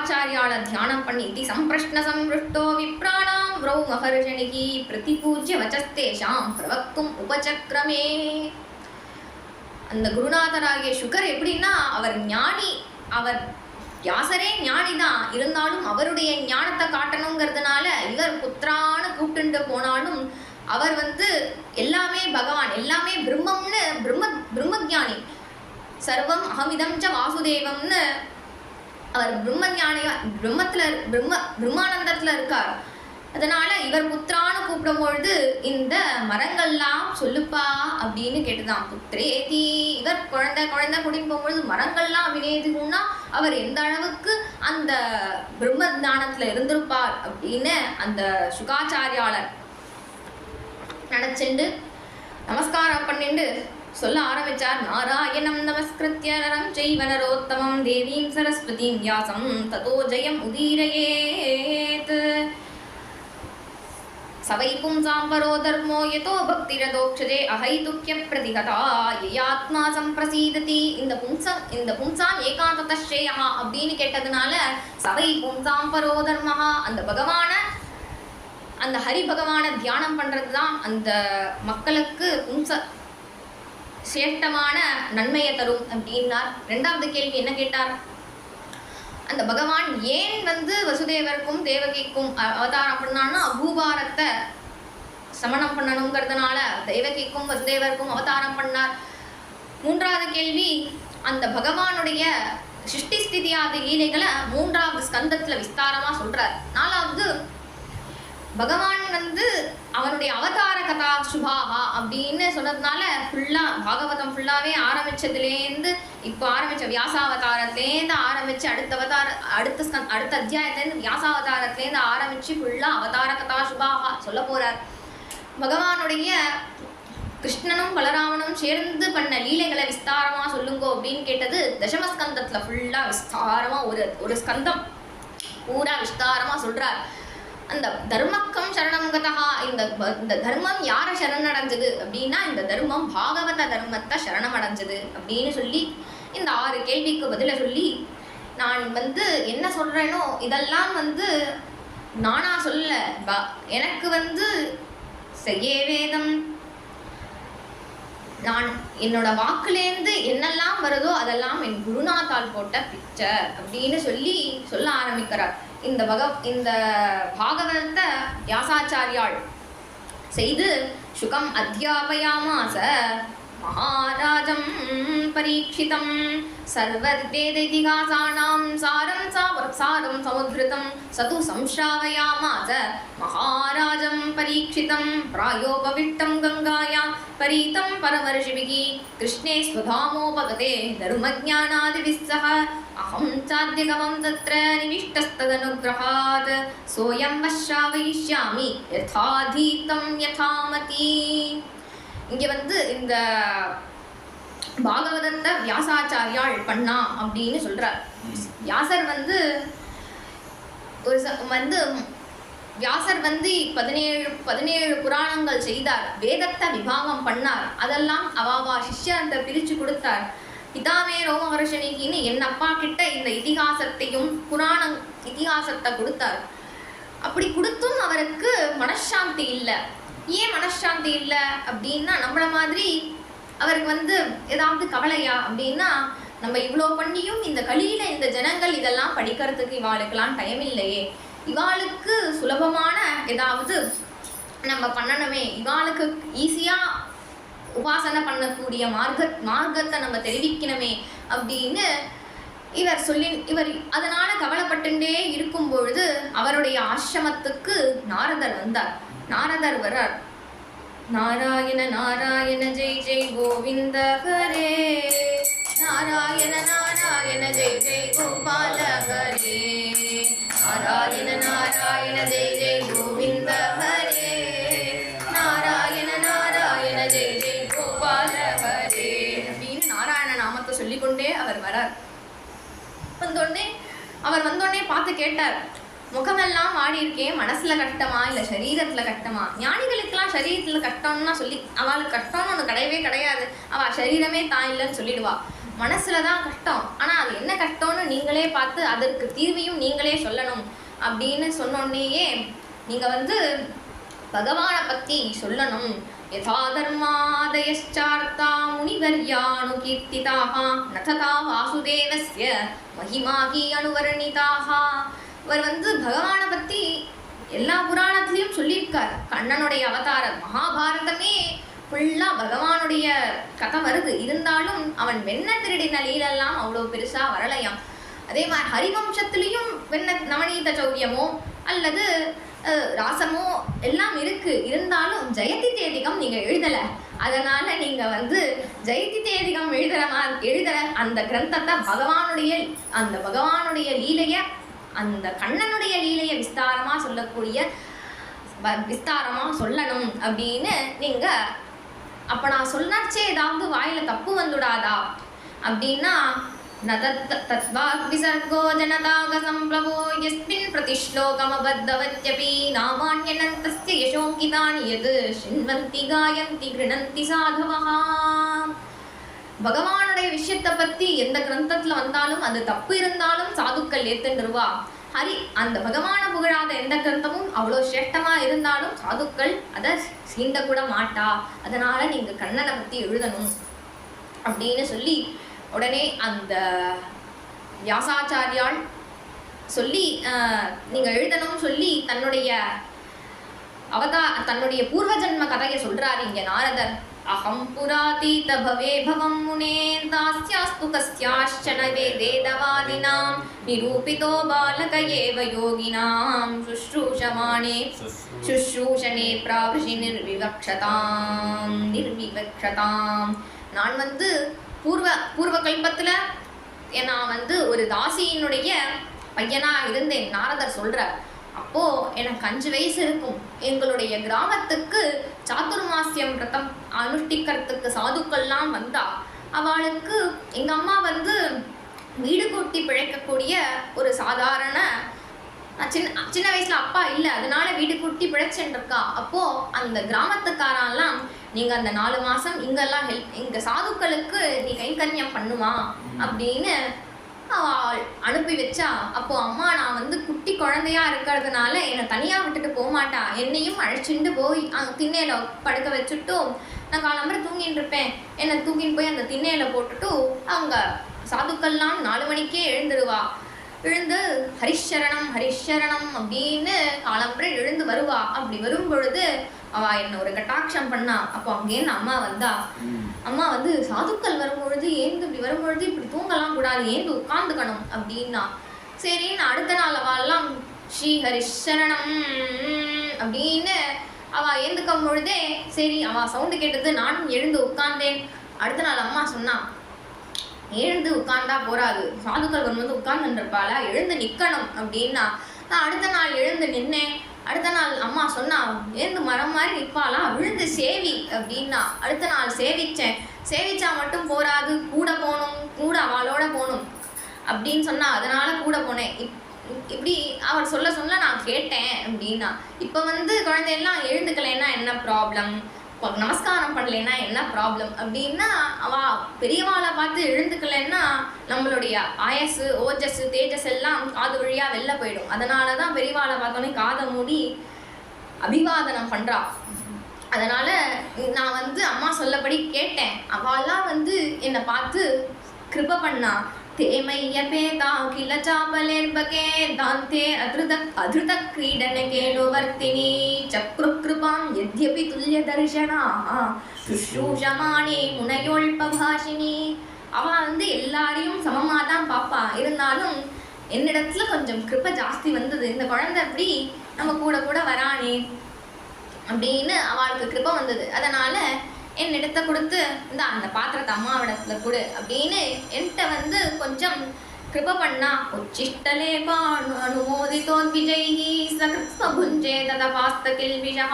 சுகாச்சாரியால தியானம் பண்ணி இதி சம்பிரஷ்ன சம்பிருஷ்டோ விப்ராணாம் வ்ரௌ மகர்ஷணிகி பிரதிபூஜ்ய வச்சஸ்தேஷாம் பிரவக்தும் உபசக்ரமே. அந்த குருநாதராகிய சுகர் எப்படின்னா அவர் ஞானி, அவர் வியாசரே ஞானிதான், இருந்தாலும் அவருடைய ஞானத்தை காட்டணுங்கிறதுனால இவர் புத்திரான்னு கூப்பிட்டு போனாலும் அவர் எல்லாமே பகவான், எல்லாமே பிரம்மம்னு பிரம்மஜானி, சர்வம் அகமிதம் ச வாசுதேவம்னு அவர் பிரம்மஞானி, பிரம்மானந்தத்தில் இருக்கார். அதனால இவர் புத்திரான்னு கூப்பிடும்பொழுது இந்த மரங்கள்லாம் சொல்லுப்பா அப்படின்னு கேட்டுதான். புத்திரேதி, இவர் குழந்தை குடின்னு போகும்பொழுது மரங்கள்லாம் வினேதிகும்னா அவர் எந்த அளவுக்கு அந்த பிரம்ம ஞானத்துல இருந்திருப்பார் அப்படின்னு அந்த சுகாச்சாரியாளர் நினைச்சுண்டு நமஸ்காரம் பண்ணிண்டு சொல்ல ஆரம்பிச்சார். நாராயணம் நமஸ்கிருத்ய நரம் செய்வ நரோத்தமம் தேவீம் சரஸ்வதீம் வியாசம் ததோ ஜெயம் உதீரயேத். சவை பும்சாம் பரோ தர்மோ யதோ பக்திரதோக்ஷதே அஹைதுக்ய பிரதிகதா யயாத்மா சம்பிரசீததி. இந்த பும்சாம் ஏகாந்தத ஸ்ரேயா அப்படின்னு கேட்டதுனால சவை பும்சாம் பரோ தர்மஹா, அந்த பகவான, அந்த ஹரி பகவானை தியானம் பண்றது தான் அந்த மக்களுக்கு சேஷ்டமான நன்மையை தரும் அப்படின்னார். ரெண்டாவது கேள்வி என்ன கேட்டார்? அந்த பகவான் ஏன் வசுதேவருக்கும் தேவகிக்கும் அவதாரம் பண்ணான்னா பூபாரத்தை சமணம் பண்ணணுங்கிறதுனால தேவகிக்கும் வசுதேவருக்கும் அவதாரம் பண்ணார். மூன்றாவது கேள்வி, அந்த பகவானுடைய சிருஷ்டி ஸ்திதியாதி லீலைகளை 3வது ஸ்கந்தத்துல விஸ்தாரமா சொல்றார். 4வது பகவான் அவனுடைய அவதார கதா சுபாகா அப்படின்னு சொன்னதுனால ஃபுல்லா பாகவதம் ஃபுல்லாவே ஆரம்பிச்சதுலேருந்து இப்போ ஆரம்பிச்ச வியாசாவதாரத்துலேருந்து ஆரம்பிச்சு அடுத்த அத்தியாயத்துலேருந்து வியாசாவதாரத்துலேருந்து ஆரம்பிச்சு ஃபுல்லா அவதார கதா சுபாகா சொல்ல போறார். பகவானுடைய கிருஷ்ணனும் பலராமனும் சேர்ந்து பண்ண லீலைகளை விஸ்தாரமா சொல்லுங்கோ அப்படின்னு கேட்டது தசமஸ்கந்தத்துல ஃபுல்லா விஸ்தாரமா ஒரு ஸ்கந்தம் பூரா விஸ்தாரமா சொல்றார். அந்த தர்மக்கம் சரணங்கதா, இந்த தர்மம் யாரை சரணடைஞ்சது அப்படின்னா இந்த தர்மம் பாகவத தர்மத்தை சரணமடைஞ்சது அப்படின்னு சொல்லி இந்த 6 கேள்விக்கு பதில சொல்லி, நான் என்ன சொல்றேனோ இதெல்லாம் நானா சொல்ல, எனக்கு செய்யே வேதம், நான் என்னோட வாக்குலேருந்து என்னெல்லாம் வருதோ அதெல்லாம் என் குருநாத்தால் போட்ட பிக்சர் அப்படின்னு சொல்ல ஆரம்பிக்கிறார். இந்த பாகவதத்தை வியாசாச்சாரியாள் செய்து சுகம் அத்தியாபயாமாச மகாராஜம் பரீட்சிதம் சர்வவேதிகாசானாம் சாரம் சமுத்ருதம் சது சம்ஸ்ராவயாமாச மகாராஜம் பரீட்சிதம் பிராயோபவிட்டம் கங்காயாம் பரீதம் பரமர்ஷிபிகி கிருஷ்ணே ஸ்வதாமோபகதே தர்மஜானாதிவிஸ்ஸஹ அஹம் சாத்யகவம் தத்ர நிவிஷ்டஸ்ததனுக்ரஹாத் சோயம் வஷ்ராவயிஷ்யாமி யதாதீதம் யதாமதி. இங்கே இந்த பாகவதத்தை வியாசாச்சாரியாள் பண்ணா அப்படின்னு சொல்றார். வியாசர் வியாசர் 17 புராணங்கள் செய்தார், வேதத்தை விபாகம் பண்ணார், அதெல்லாம் அவாவா சிஷ்யத்தை பிரிச்சு கொடுத்தார். பிதாமே ரோமஹர்ஷணிகின்னு என் அப்பா கிட்ட இந்த இதிகாசத்தையும் இதிகாசத்தை கொடுத்தார். அப்படி கொடுத்தும் அவருக்கு மனசாந்தி இல்லை. ஏன் மனசாந்தி இல்லை அப்படின்னா, நம்மள மாதிரி அவருக்கு ஏதாவது கவலையா அப்படின்னா, நம்ம இவ்வளோ பண்ணியும் இந்த கலியில இந்த ஜனங்கள் இதெல்லாம் படிக்கிறதுக்கு இவாளுக்கெல்லாம் டைம் இல்லையே, இவாளுக்கு சுலபமான ஏதாவது நம்ம பண்ணணுமே, இவாளுக்கு ஈஸியா உபாசனை பண்ணக்கூடிய மார்க்கத்தை நம்ம தெரிவிக்கணுமே அப்படின்னு இவர் அதனால கவலைப்பட்டுட்டே இருக்கும் பொழுது அவருடைய ஆசிரமத்துக்கு நாரதர் வந்தார். நாரதர் வரார். நாராயண நாராயண ஜெய் ஜெய் கோவிந்த ஹரே, நாராயண நாராயண ஜெய் ஜெய் கோபால ஹரே, நாராயண நாராயண ஜெய் ஜெய் கோவிந்த ஹரே, நாராயண நாராயண ஜெய் ஜெய் கோபால ஹரே அப்படின்னு நாராயண நாமத்தை சொல்லிக்கொண்டே அவர் வரார். அவர் வந்தோடனே பார்த்து கேட்டார், முகமெல்லாம் ஆடி இருக்கேன், மனசுல கஷ்டமா இல்லை சரீரத்துல கஷ்டமா? ஞானிகளுக்கெல்லாம் சரீரத்துல கஷ்டம்னா சொல்லி அவளுக்கு கஷ்டம்னு ஒன்று கிடையவே கிடையாது, அவள் சரீரமே தான் இல்லைன்னு சொல்லிடுவா. மனசுல தான் கஷ்டம், ஆனா அது என்ன கஷ்டம்னு நீங்களே பார்த்து அதற்கு தீர்வையும் நீங்களே சொல்லணும் அப்படின்னு சொன்னோடனேயே நீங்க வந்து பகவானை பத்தி சொல்லணும். யதா தர்மாதயச்சார்த்தா முனிவர்யானு கீர்த்திதாக நததா வாசுதேவஸ்ய மகிமாகி அனுவர்ணிதாக. அவர் வந்து பகவானை பத்தி எல்லா புராணத்திலையும் சொல்லியிருக்கார். கண்ணனுடைய அவதாரம் மகாபாரதமே ஃபுல்லா பகவானுடைய கதை வருது. இருந்தாலும் அவன் வெண்ண திருடின லீலெல்லாம் அவ்வளோ பெருசா வரலையாம். அதே மாதிரி ஹரிவம்சத்திலையும் வெண்ண நவநீத சௌரியமோ அல்லது ராசமோ எல்லாம் இருக்கு. இருந்தாலும் ஜெயதி தேதிகம் நீங்க எழுதல. அதனால நீங்க வந்து ஜெயதி தேதிகம் எழுதுற அந்த கிரந்தத்தை பகவானுடைய லீலைய, அந்த கண்ணனுடைய லீலைய விஸ்தாரமா சொல்லணும் அப்படின்னு நீங்க. அப்ப நான் சொன்னாச்சே ஏதாவது வாயில தப்பு வந்துடாதா அப்படின்னா, விசர்கோ ஜனதாக சம்ப்ளவோ யஸ்மின் பிரதிஷ்லோகமபத்தவத்யபி நாமான்யனந்தஸ்ய யசோங்கிதானி யத் ஷின்வந்தி காயந்தி கிருணந்தி சாதவஹ. பகவானுடைய விஷயத்தை பத்தி எந்த கிரந்தத்துல வந்தாலும் அது தப்பு இருந்தாலும் சாதுக்கள் ஏத்துண்டுருவா. அந்த பகவான புகழாத எந்த கிரந்தமும் அவ்வளோ சிரேஷ்டமா இருந்தாலும் சாதுக்கள் அதை சீண்ட கூட மாட்டா. அதனால நீங்க கண்ணனை பத்தி எழுதணும் அப்படின்னு சொல்லி உடனே அந்த வியாசாச்சாரியால் சொல்லி நீங்க எழுதணும்னு சொல்லி தன்னுடைய பூர்வ ஜன்ம கதையை சொல்றாரு இங்க நாரதர். அகம் புராதீத பவே பவம் முனே தாஸ்யாஸ்து கஸ்யாஷ்சன வேதேதவாதினாம் நிரூபிதோ பாலக ஏவ யோகினாம் சுஷ்ரூஷனே பிராவிஷி நிர்விவக்ஷதாம். நான் வந்து பூர்வ கல்பத்துல நான் வந்து ஒரு தாசியினுடைய பையனா இருந்தேன். நாரதர் சொல்றார். அப்போ எனக்கு 5 வயசு இருக்கும். எங்களுடைய கிராமத்துக்கு சாதுர்மாசியம் விரதம் அனுஷ்டிக்கிறதுக்கு சாதுக்கள்லாம் வந்தா அவளுக்கு எங்க அம்மா வந்து வீடு கூட்டி பிழைக்கக்கூடிய ஒரு சாதாரண சின்ன வயசுல அப்பா இல்லை, அதனால வீடு கூட்டி பிழைச்சுட்டு இருக்கா. அப்போ அந்த கிராமத்துக்காரெல்லாம் நீங்க அந்த 4 மாசம் இங்கெல்லாம் இங்க சாதுக்களுக்கு நீ கைங்கரியம் பண்ணுமா அப்படின்னு அவள் அனுப்பி வச்சா. அப்போ அம்மா நான் வந்து குட்டி குழந்தையா இருக்கிறதுனால என்னை தனியா விட்டுட்டு போக மாட்டா. என்னையும் அழைச்சிட்டு போய் திண்ணையில படுக்க வச்சுட்டு நான் காலம்பரை தூங்கிட்டு இருப்பேன். என்னை தூக்கின்னு போய் அந்த திண்ணையில போட்டுட்டு அவங்க சாதுக்கள்லாம் 4 மணிக்கே எழுந்துருவா. எழுந்து ஹரிஷரணம் அப்படின்னு காலம்பரை எழுந்து வருவா. அப்படி வரும் பொழுது அவ என்ன ஒரு கட்டாட்சம் பண்ணா. அப்போ அங்கேருந்து அம்மா வந்தா. அம்மா வந்து சாதுக்கள் வரும்பொழுது இப்படி வரும்பொழுது இப்படி தூங்கலாம் கூடாது, ஏந்து உட்காந்துக்கணும் அப்படின்னா. சரின்னு அடுத்த நாள் அவெல்லாம் ஸ்ரீ ஹரிஷரணம் அப்படின்னு அவ ஏந்துக்கும் பொழுதே சரி அவ சவுண்டு கேட்டது, நானும் எழுந்து உட்கார்ந்தேன். அடுத்த நாள் அம்மா சொன்னா, எழுந்து உட்கார்ந்தா போறாது, சாதுக்கள் வரும்போது உட்கார்ந்துருப்பாளா, எழுந்து நிக்கணும் அப்படின்னா. நான் அடுத்த நாள் எழுந்து நின்னேன். அடுத்த நாள் அம்மா சொன்னா, எழுந்து மரம் மாதிரி நிற்பாளா, விழுந்து சேவி அப்படின்னா. அடுத்த நாள் சேவிச்சேன். சேவிச்சா மட்டும் போராது, கூட அவளோட போகணும் அப்படின்னு சொன்னா. அதனால கூட போனேன். இப்படி அவர் சொல்ல நான் கேட்டேன் அப்படின்னா. இப்போ வந்து குழந்தையெல்லாம் எழுந்துக்கலைன்னா என்ன ப்ராப்ளம், நமஸ்காரம் பண்ணலைன்னா என்ன ப்ராப்ளம் அப்படின்னா, அவ பெரியவாளை பார்த்து எழுந்துக்கலைன்னா நம்மளுடைய ஆயசு ஓஜஸ் தேஜஸ் எல்லாம் காது வழியா வெளில போயிடும். அதனால தான் பெரியவாளை பார்த்தோன்னே காதை மூடி அபிவாதனம் பண்றா. அதனால நான் வந்து அம்மா சொல்லபடி கேட்டேன். அவெல்லாம் வந்து என்னை பார்த்து கிருப பண்ணா. தேமையபேதா கில சாபலேர்பகே தாந்தே அதிருத கிரீடனகேனுவர்த்தினி சக்ருகிருபாம் யத்யபி துல்ய தர்ஷனா சுஷ்ரூஷமானே முனையோல்பபாஷினி. அவன் வந்து எல்லாரையும் சமமாக தான் பார்ப்பா. இருந்தாலும் என்னிடத்துல கொஞ்சம் கிருப்பை ஜாஸ்தி வந்தது. இந்த குழந்தை அப்படி நம்ம கூட வரானே அப்படின்னு அவளுக்கு கிருப்பை வந்தது. அதனால என்னிடத்தை கொடுத்து அந்த பாத்திரத்தை அம்மாவிடத்துல கொடு அப்படின்னு என்கிட்ட வந்து கொஞ்சம் கிருப பண்ணா. உச்சிஷ்டலேபா அனுமோதிதோத்விஜைஹி சகிருத்ஸ்வபுஞ்சே ததபாஸ்தகில்விஷஹ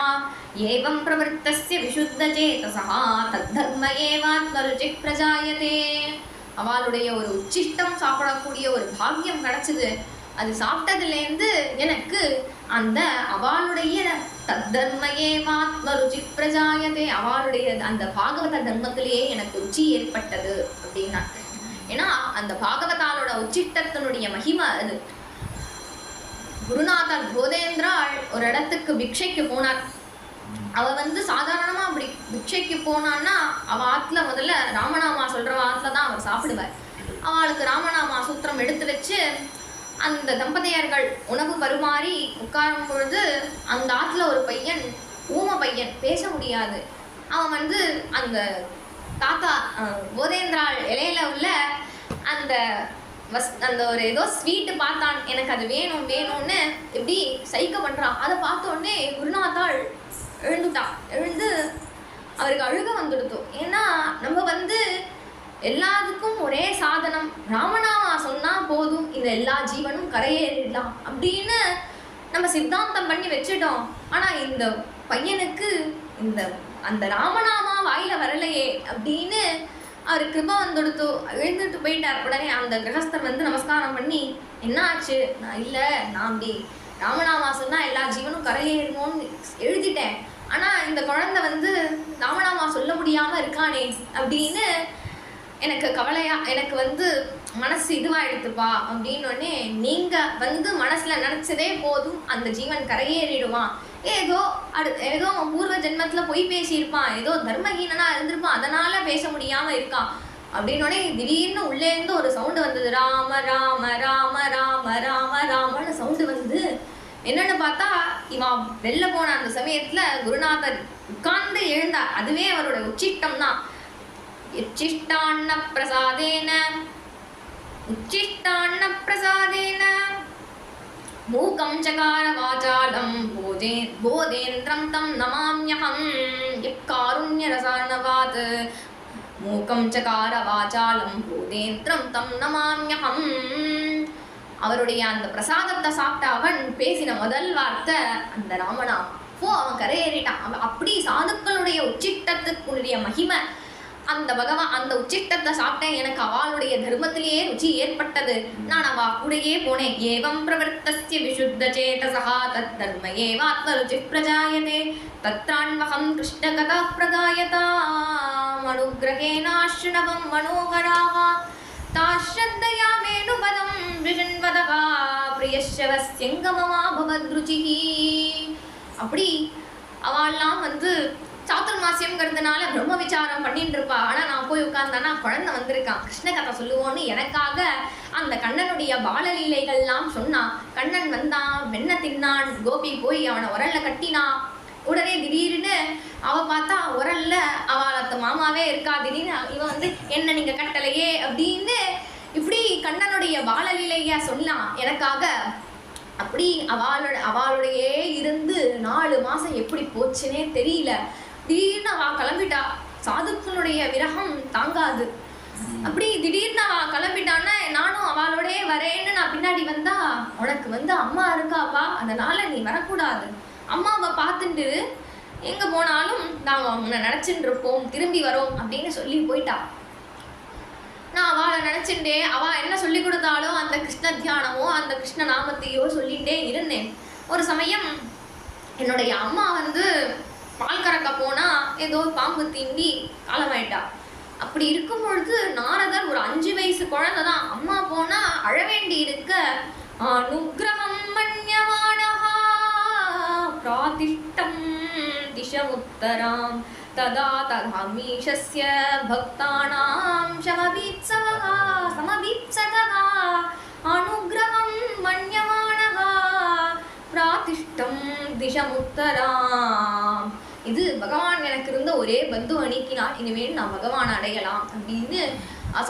ஏவம் பிரவருத்தஸ்ய விசுத்தசேதசஹ தத்தர்ம ஏவாத்மருச்சிக் பிரஜாயதே. அவளுடைய ஒரு உச்சிஷ்டம் சாப்பிடக்கூடிய ஒரு பாக்கியம் கிடைச்சது. அது சாப்பிட்டதுலேருந்து எனக்கு அந்த அவளுடைய தத்தர்மையே ஆத்ம ருச்சி பிரஜாயதே, அவளுடைய அந்த பாகவத தர்மத்திலேயே எனக்கு ருச்சி ஏற்பட்டது அப்படின்னா. ஏன்னா அந்த பாகவதாலோட உச்சிஷ்டத்தினுடைய மகிமை அது. குருநாதர் போதேந்திராள் ஒரு இடத்துக்கு பிக்ஷைக்கு போனார். அவ சாதாரணமா அப்படி பிக்ஷைக்கு போனான்னா அவ ஆத்துல முதல்ல ராமநாமா சொல்ற ஆத்துல தான் அவர் சாப்பிடுவார். அவளுக்கு ராமநாமா சூத்திரம் எடுத்து வச்சு அந்த தம்பதியர்கள் உணவு பருமாறி உட்காரும் பொழுது அந்த ஆத்துல ஒரு பையன், ஊம பையன், பேச முடியாது. அவன் அந்த தாத்தா போதேந்திராள் இலையில உள்ள அந்த அந்த ஒரு ஏதோ ஸ்வீட்டு பார்த்தான், எனக்கு அது வேணும் வேணும்னு எப்படி சைக்க பண்றான். அதை பார்த்த உடனே குருநாதாள் எழுந்துட்டான். எழுந்து அவருக்கு அழுக வந்துடுத்தோம். ஏன்னா நம்ம எல்லாத்துக்கும் ஒரே சாதனம், ராமநாமா சொன்னா போதும், இந்த எல்லா ஜீவனும் கரையேறிடலாம் அப்படின்னு நம்ம சித்தாந்தம் பண்ணி வச்சுட்டோம். ஆனா இந்த பையனுக்கு அந்த ராமநாமா வாயில வரலையே அப்படின்னு அவர் கிருபா வந்துடுத்து எழுந்துட்டு போயிட்டார். உடனே அந்த கிரகஸ்தர் நமஸ்காரம் பண்ணி, என்ன ஆச்சு? நான் இல்லை, நான் அப்படி ராமநாமா சொன்னா எல்லா ஜீவனும் கரையேறணும்னு எழுதிட்டேன். ஆனா இந்த குழந்தை ராமநாமா சொல்ல முடியாம இருக்கானே அப்படின்னு எனக்கு கவலையா, எனக்கு மனசு இதுவாயிடுத்துப்பா அப்படின்னோடனே, நீங்க மனசுல நினைச்சதே போதும், அந்த ஜீவன் கரையேறிடுவான். ஏதோ பூர்வ ஜென்மத்துல பொய் பேசியிருப்பான், ஏதோ தர்மஹீனனா இருந்திருப்பான், அதனால பேச முடியாம இருக்கான் அப்படின்னோடனே திடீர்னு உள்ளே இருந்து ஒரு சவுண்டு வந்தது. ராம ராம ராம ராம ராம ராமன்னு சவுண்டு என்னன்னு பார்த்தா, இவன் வெளில போன அந்த சமயத்துல குருநாதர் உட்கார்ந்து எழுந்தார். அதுவே அவரோட உச்சிஷ்டம் தான். உச்சிஷ்டான்ன பிரசாதேன மூகம் சகார வாசாலம் போதேந்திரம் தம் நமாம்யஹம் யக்காருண்ய ரசார்ணவாத். மூகம் சகார வாசாலம் போதேந்திரம் தம் நமாம்யஹம். அவருடைய அந்த பிரசாதத்தை சாப்பிட்ட அவன் பேசின முதல் வார்த்தை அந்த ராமநாமம். அவன் கரையேறிட்டான். அவன் அப்படி சாதுக்களுடைய உச்சிஷ்டத்துக்குரிய மகிமை. அந்த பகவான் அந்த உச்சிஷ்டத்தை சாப்பிட்டேன், எனக்கு அவளுடைய தர்மத்திலேயே ருச்சி ஏற்பட்டது. நான் அவ கூடயே போனேன். ஏவம் பிரவர்த்தஸ்ய விசுத்த சேதசா தத் தர்ம ஏவாத்ம ருச்சி பிரஜாயதே தத்ரான்வகம் கிருஷ்ண கதா பிரகாயதாம் அனுக்ரகேனாஸ்ருணவம் மனோகராக தாஸ்ரத்தயா மேனுபதம் விஷன்வதகா பிரியஸ்யவஸ்யங்கமமா பவத்ருச்சிஹி. அப்படி அவள்லாம் சாத்துர்மாசியம்ங்கிறதுனால பிரம்ம விசாரம் பண்ணிட்டு இருப்பா. ஆனா நான் போய் உட்கார்ந்தானா குழந்தை வந்திருக்கான், கிருஷ்ண கதை சொல்லுவோன்னு எனக்காக அந்த கண்ணனுடைய பாலலீலைகள்லாம் சொன்னான். கண்ணன் வந்தான், வெண்ண தின்னான், கோபி போய் அவனை உரல்ல கட்டினான். உடனே திடீர்னு அவ பார்த்தா உரல்ல அவளத்த மாமாவே இருக்கா. திடீர்னு இவன் என்ன நீங்க கட்டலையே அப்படின்னு இப்படி கண்ணனுடைய பாலலீலையா சொன்னான் எனக்காக. அப்படி அவளுடையே இருந்து 4 மாசம் எப்படி போச்சுன்னே தெரியல. திடீர்னு அவ கிளம்பிட்டா. சாதுக்களுடைய விரகம் தாங்காது. அப்படி திடீர்னு அவ கிளம்பிட்டான்னா நானும் அவளோடய வரேன்னு நான் பின்னாடி வந்தா, உனக்கு அம்மா இருக்காப்பா, அதனால நீ வரக்கூடாது. அம்மாவை பார்த்துட்டு எங்க போனாலும் நாங்கள் உன்னை நினைச்சுட்டு இருப்போம், திரும்பி வரோம் அப்படின்னு சொல்லி போயிட்டா. நான் அவளை நினைச்சுட்டே அவ என்ன சொல்லி கொடுத்தாலும் அந்த கிருஷ்ண தியானமோ அந்த கிருஷ்ண நாமத்தையோ சொல்லிட்டே இருந்தேன். ஒரு சமயம் என்னுடைய அம்மா பால் கறக்க போனா ஏதோ பாம்பு தீண்டி காலமாயிட்டா. அப்படி இருக்கும் பொழுது நாரதர் ஒரு 5 வயசு குழந்தை தான். அம்மா போனா அழ வேண்டி இருக்க, அனுக்ரகம் மன்யமானஹா பிராதிஷ்டம் திசமுத்தராம் ததா ததாமீஷஸ்ய பக்தானாம் சமபீப்சதா அனுக்ரகம் மன்யமானஹா பிராதிஷ்டம் திசமுத்தராம். இது பகவான் எனக்கு இருந்த ஒரே பந்து அணிக்கினான், இனிமேல் நான் பகவான் அடையலாம் அப்படின்னு.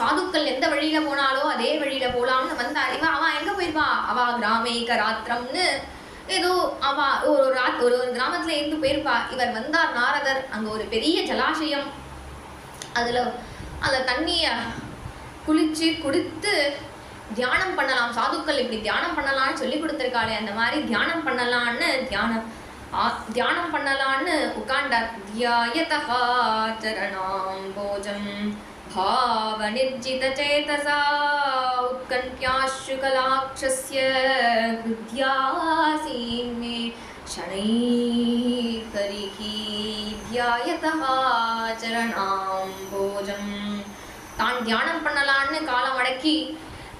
சாதுக்கள் எந்த வழியில போனாலோ அதே வழியில போலாம்னு வந்தா. அவன் எங்க போயிருப்பா? அவ கிராமேக ராத்திரம்னு ஏதோ அவ ஒரு கிராமத்துல இருந்து போயிருப்பா. இவர் வந்தார் நாரதர். அங்க ஒரு பெரிய ஜலாசயம், அதுல அந்த தண்ணிய குளிச்சு குடித்து தியானம் பண்ணலாம். சாதுக்கள் இப்படி தியானம் பண்ணலாம்னு சொல்லி கொடுத்துருக்காளே, அந்த மாதிரி தியானம் பண்ணலான்னு தியானம் பண்ணலான்னு உட்காண்டார். தியாயதஹா சரணாம் போஜம் பாவ நிர்ஜித சேதசா உத்கண்யாஸ்ருகலாக்ஷஸ்ய ஹிருத்யாசீன் மே ஷணைகரிஹி தியாயதஹா சரணாம் போஜம். தான் தியானம் பண்ணலான்னு காலம் அடக்கி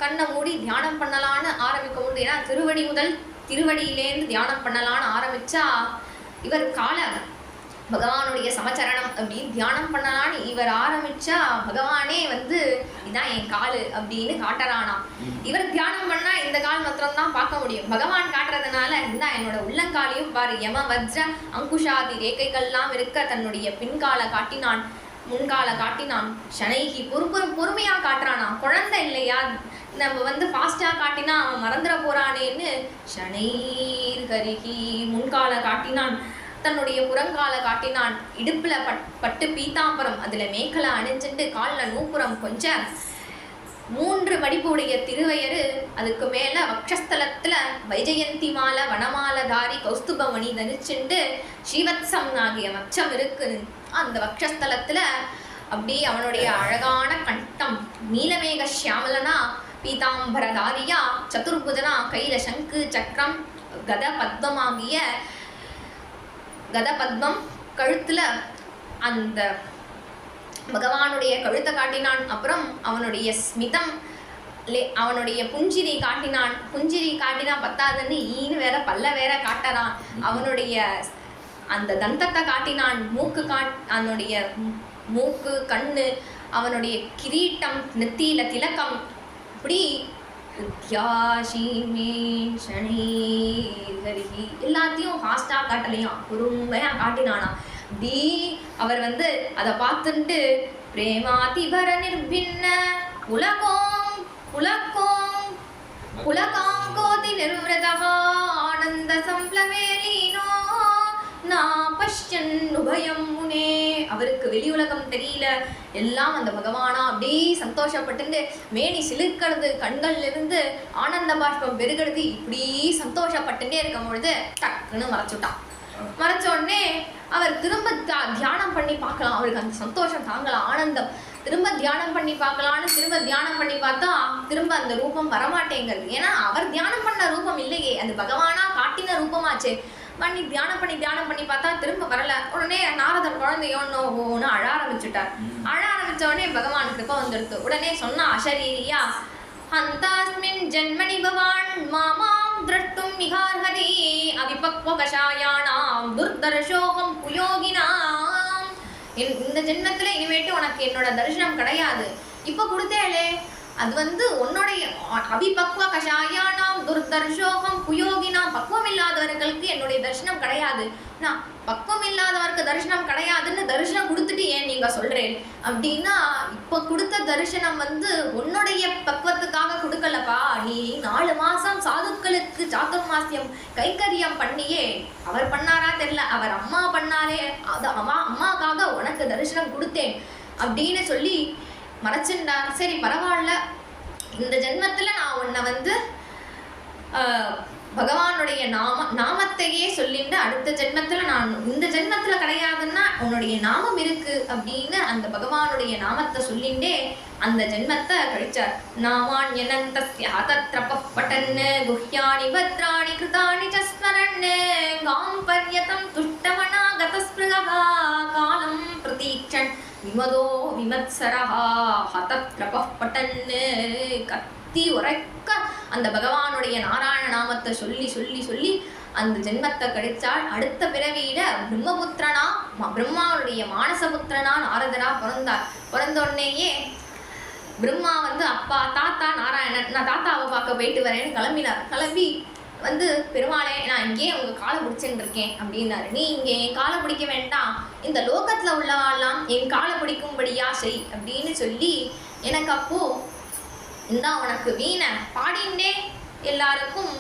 கண்ணை மூடி தியானம் பண்ணலான்னு ஆரம்பிக்க முடியும். ஏன்னா திருவடி முதல் திருவடியிலேருந்து தியானம் பண்ணலான்னு ஆரம்பிச்சா இவர் பகவானுடைய சமச்சரணம் அப்படின்னு தியானம் பண்ணலான்னு இவர் ஆரம்பிச்சா பகவானே இதான் என் காலு அப்படின்னு காட்டுறானாம். இவர் தியானம் பண்ணா இந்த கால் மாத்திரம் தான் பார்க்க முடியும். பகவான் காட்டுறதுனால இதான் என்னோட உள்ளங்காலையும் பாரு, யம வஜ்ர அங்குஷாதி ரேகைகள்லாம் இருக்க தன்னுடைய பின்காலை காட்டினான், முன்காலை காட்டினான். ஷனைகி பொறுமையா காட்டுறானா. குழந்தை இல்லையா, நம்ம ஃபாஸ்டா காட்டினா அவன் மறந்துட போறானேன்னு ஷனைர்கரிகி முன்காலை காட்டினான், தன்னுடைய புறங்கால காட்டினான். இடுப்புல பட்டு பீதாம்பரம் அதுல மேக்கலை அணிஞ்சுட்டு காலில் நூப்புறம் கொஞ்சம் 3 மடிப்புடைய திருவயறு, அதுக்கு மேல வக்ஷஸ்தலத்துல வைஜயந்தி மாலை வனமாலதாரி கௌஸ்துபமணி தனிச்சுண்டு ஸ்ரீவத்சம் ஆகிய மச்சம் இருக்கு. அந்த வக்ஷஸ்தலத்துல அப்படியே அவனுடைய அழகான கண்டம் நீலமேக சியாமலனா பீதாம்பரதாரியா சதுர்புஜனா கையில சங்கு சக்கரம் கத பத்மமாகிய கதபத்மம் கழுத்துல அந்த பகவானுடைய கழுத்தை காட்டினான். அப்புறம் அவனுடைய ஸ்மிதம் அவனுடைய புஞ்சிரி காட்டினான். புஞ்சிரி காட்டினா பத்தாதுன்னு ஈன்னு வேற பல்ல வேற காட்டறான். அவனுடைய அந்த தந்தத்தை காட்டினான். அவனுடைய மூக்கு கண்ணு அவனுடைய கிரீட்டம் நெத்தியில திலக்கம் இப்படி எல்லாத்தையும் ஃபாஸ்டா காட்டலையாம், பொறுமையா காட்டினானா. அப்படி அவர் அதை பார்த்துட்டு பிரேமாதிபர நிர்பின்ன புலகோம் புலகோம் புலகாங்கோதி நிர்விரதா ஆனந்த சம்ப்ளவேலீனோ நான் பஷ்யன் உபயம் முனே. அவருக்கு வெளி உலகம் தெரியல, எல்லாம் அந்த பகவானா அப்படியே சந்தோஷப்பட்டு மேனி சிலுக்கிறது, கண்கள்ல இருந்து ஆனந்த பாஷ்பம் பெருகிறது. இப்படி சந்தோஷப்பட்டுட்டே இருக்கும் பொழுது டக்குன்னு மறைச்சுட்டான். மறைச்ச உடனே அவர் திரும்ப தியானம் பண்ணி பார்க்கலாம். அவருக்கு அந்த சந்தோஷம் தாங்கலாம், ஆனந்தம். திரும்ப தியானம் பண்ணி பார்க்கலான்னு திரும்ப தியானம் பண்ணி பார்த்தா திரும்ப அந்த ரூபம் வரமாட்டேங்கிறது. ஏன்னா அவர் தியானம் பண்ண ரூபம் இல்லையே, அது பகவானா காட்டின ரூபமாச்சே. தியானம் பண்ணி பார்த்தா திரும்ப வரல. உடனே நாரதன் குழந்தையோன்னு அழ ஆரம்பிச்சுட்டார். அழ ஆரம்பிச்ச உடனே பகவான் கிருபை வந்துடுது. உடனே சொன்னா அசரீரியா ஹந்தாஸ்மின் ஜன்மனி பவான் மாமாம் திரஷ்டும் மிகார்ஹதி அவிபக்வ கஷாயானாம் துர்தர்ஷோகம் புயோகினாம். இந்த ஜென்மத்துல இனிமேட்டு உனக்கு என்னோட தரிசனம் கிடையாது. இப்ப கொடுத்தேளே அது உன்னுடைய அபிபக்வ கஷாயானாம் துர்தர்ஷோகம் புயோகினாம். பக்குவம் இல்லாதவர்களுக்கு என்னுடைய தரிசனம் கிடையாது. நான் பக்குவம் இல்லாதவருக்கு தரிசனம் கிடையாதுன்னு தரிசனம் கொடுத்துட்டு ஏன் நீங்க சொல்றேன் அப்படின்னா, இப்ப கொடுத்த தரிசனம் உன்னுடைய பக்குவத்துக்காக கொடுக்கலப்பா. நீ 4 மாசம் சாதுக்களுக்கு சாதுர்மாசியம் கைங்கரியம் பண்ணியே. அவர் பண்ணாரா தெரியல, அவர் அம்மா பண்ணாலே, அது அம்மாக்காக உனக்கு தரிசனம் கொடுத்தேன் அப்படின்னு சொல்லி மறைச்சுண்டார். சரி பரவாயில்ல, இந்த ஜென்மத்துல நான் உன்னை பகவானுடைய நாமத்தையே சொல்லிட்டு அடுத்த ஜென்மத்துல நான் இந்த ஜென்மத்துல கிடையாதுன்னா உன்னுடைய நாமம் இருக்கு அப்படின்னு அந்த பகவானுடைய நாமத்தை சொல்லிண்டே அந்த ஜென்மத்தை கழிச்சார். நாமான் என்னந்தஸ்ய ஹதத்ரபப்பட்டன்னு குஹ்யானி பத்ராணி கிருதானி சஸ்மரன்னு காம் பர்யதம் துஷ்டமனா கதஸ்பிருகா காலம் பிரதீக்ஷன் விமதோ விமத்சரஹா ஹதத்ரபப்பட்டன்னு கத்தி உரைக்க அந்த பகவானுடைய நாராயண நாமத்தை சொல்லி சொல்லி சொல்லி அந்த ஜென்மத்தை கிடைச்சால். அடுத்த பிறவியில பிரம்மபுத்திரனா பிரம்மாவுடைய மானசபுத்திரனா நாரதரா பிறந்தார். பிறந்தோடனேயே பிரம்மா அப்பா தாத்தா நாராயணன், நான் தாத்தாவை பார்க்க போயிட்டு வரேன்னு கிளம்பினார். கிளம்பி பெருமாளே நான் இங்கேயே உங்க காலை பிடிச்சுட்டு இருக்கேன் அப்படின்னாரு. நீ இங்கே என் காலை பிடிக்க வேண்டாம், இந்த லோகத்துல உள்ளவாள்லாம் என் காலை பிடிக்கும்படியா செய் அப்படின்னு சொல்லி எனக்கு அப்போ இந்தா உனக்கு வீணை பாடிண்டே எல்லாருக்கும்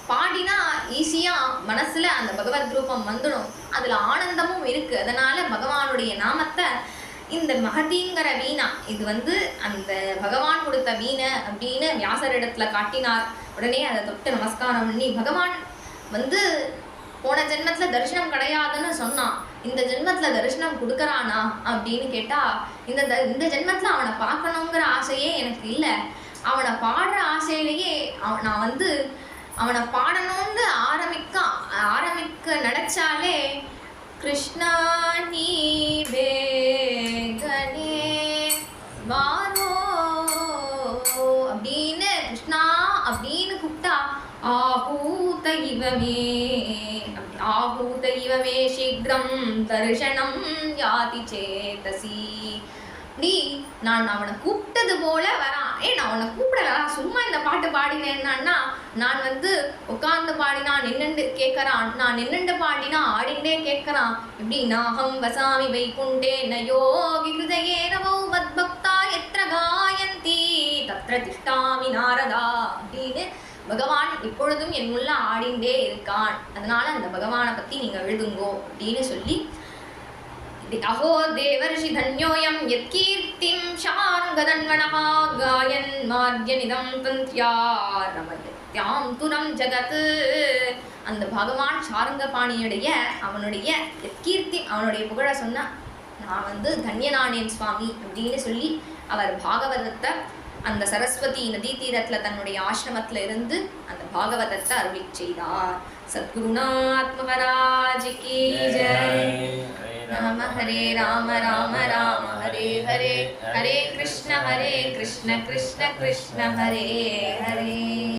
பாடினா ஈஸியா மனசுல அந்த பகவத் ரூபம் வந்துடும், அதுல ஆனந்தமும் இருக்கு. அதனால பகவானுடைய நாமத்தை இந்த மகதிங்கிற வீணா இது அந்த பகவான் கொடுத்த வீணை அப்படின்னு வியாசரிடத்துல காட்டினார். உடனே அதை தொட்டு நமஸ்காரம் பண்ணி பகவான் போன ஜென்மத்துல தரிசனம் கிடையாதுன்னு சொன்னான், இந்த ஜென்மத்துல தரிசனம் கொடுக்கறானா அப்படின்னு கேட்டா, இந்த ஜென்மத்துல அவனை பார்க்கணுங்கிற ஆசையே எனக்கு இல்லை, அவனை பாடுற ஆசையிலேயே நான் அவனை பாடணும்னு ஆரம்பிக்க நினைச்சாலே கிருஷ்ணா நீ வேகனே வா इव मे शीघ्रं दर्शनं याति चेतसी. நீ நான் அவனை கூப்பிட்டது போல வரான். நான் உன்னை கூப்பிடல, சும்மா இந்த பாட்டு பாடினேன்னா நான் உட்கார்ந்து பாடினா நின்னுண்டு கேட்கறான், நான் நின்னுண்டு பாடினா ஆடிண்டே கேட்கறான். எப்படின்னா அகம் வசாமி வைகுண்டே நயோகி ஹிருதயே ரவோ மத்பக்தா எத்ர காயந்தி தத்ர திஷ்டாமி நாரதா அப்படின்னு பகவான் இப்பொழுதும் என் உள்ள ஆடிண்டே இருக்கான். அதனால அந்த பகவானை பத்தி நீங்க எழுதுங்கோ அப்படின்னு சொல்லி, अहो देवर्षि धन्योऽयं यत्कीर्तिं शार्ङ्गधन्वनः गायन् मार्गनिदं तन्त्र्या रमयत्यां तुरं जगत्. அந்த பகவான் சாரங்கபாணியுடைய அவனுடைய கீர்த்தி அவனுடைய புகழ சொன்னா நான் தன்யனானேன் சுவாமி அப்படின்னு சொல்லி அவர் பாகவதத்தை அந்த சரஸ்வதி நதி தீரத்துல தன்னுடைய ஆசிரமத்துல இருந்து அந்த பாகவதத்தை அருளி செய்தார். சத்குருநாத் மகாராஜ் கி ஜெய். राम हरे राम राम राम हरे हरे, हरे कृष्ण कृष्ण कृष्ण हरे हरे.